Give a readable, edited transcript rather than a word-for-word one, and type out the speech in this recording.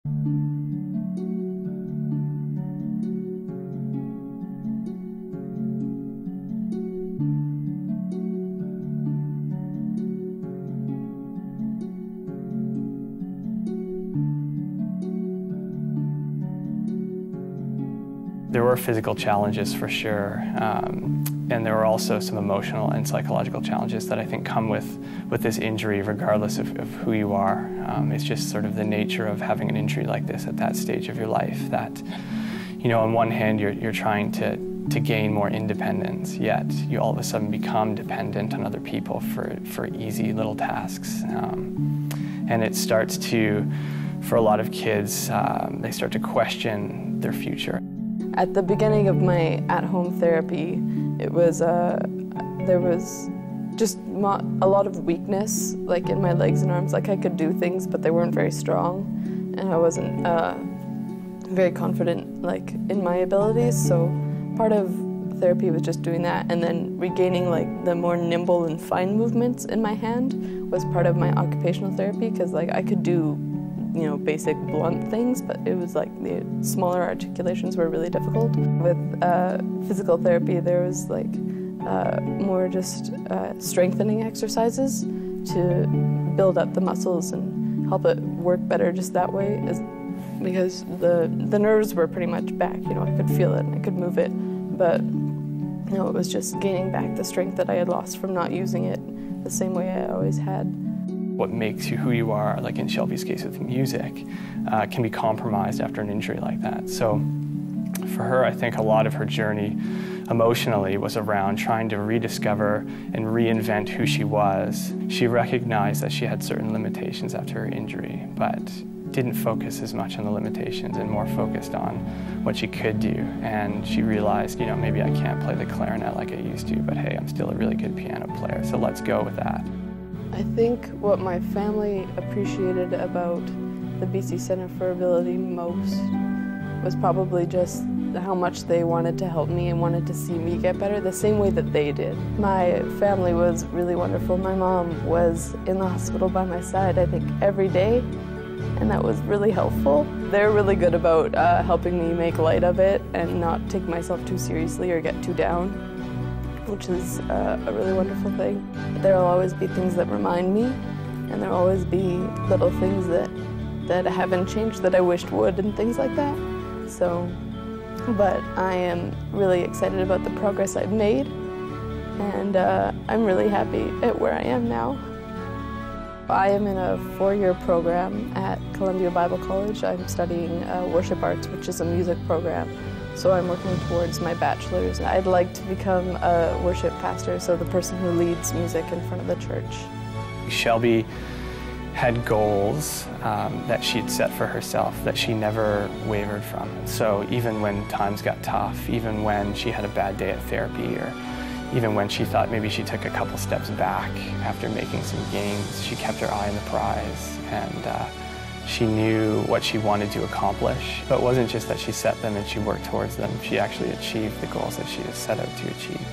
There were physical challenges for sure, and there were also some emotional and psychological challenges that I think come with this injury, regardless of who you are. It's just sort of the nature of having an injury like this at that stage of your life that, you know, on one hand you're trying to gain more independence, yet you all of a sudden become dependent on other people for easy little tasks. And it starts to, for a lot of kids, they start to question their future. At the beginning of my at-home therapy, it was there was just a lot of weakness, like in my legs and arms. Like I could do things, but they weren't very strong, and I wasn't very confident, like in my abilities. So part of therapy was just doing that, and then regaining like the more nimble and fine movements in my hand was part of my occupational therapy, because like I could do, you know, basic blunt things, but it was like the smaller articulations were really difficult. With physical therapy, there was like more just strengthening exercises to build up the muscles and help it work better just that way, because the nerves were pretty much back. You know, I could feel it and I could move it, but you know, it was just gaining back the strength that I had lost from not using it the same way I always had. What makes you who you are, like in Shelby's case with music, can be compromised after an injury like that. So for her, I think a lot of her journey emotionally was around trying to rediscover and reinvent who she was. She recognized that she had certain limitations after her injury, but didn't focus as much on the limitations and more focused on what she could do. And she realized, you know, maybe I can't play the clarinet like I used to, but hey, I'm still a really good piano player, so let's go with that. I think what my family appreciated about the BC Center for Ability most was probably just how much they wanted to help me and wanted to see me get better the same way that they did. My family was really wonderful. My mom was in the hospital by my side, I think, every day, and that was really helpful. They're really good about helping me make light of it and not take myself too seriously or get too down, which is a really wonderful thing. There'll always be things that remind me, and there'll always be little things that haven't changed that I wished would, and things like that. So, but I am really excited about the progress I've made, and I'm really happy at where I am now. I am in a 4-year program at Columbia Bible College. I'm studying worship arts, which is a music program. So I'm working towards my bachelor's. I'd like to become a worship pastor, so the person who leads music in front of the church. Shelby had goals that she'd set for herself that she never wavered from. So even when times got tough, even when she had a bad day at therapy, or even when she thought maybe she took a couple steps back after making some gains, she kept her eye on the prize, and she knew what she wanted to accomplish. But it wasn't just that she set them and she worked towards them, she actually achieved the goals that she had set out to achieve.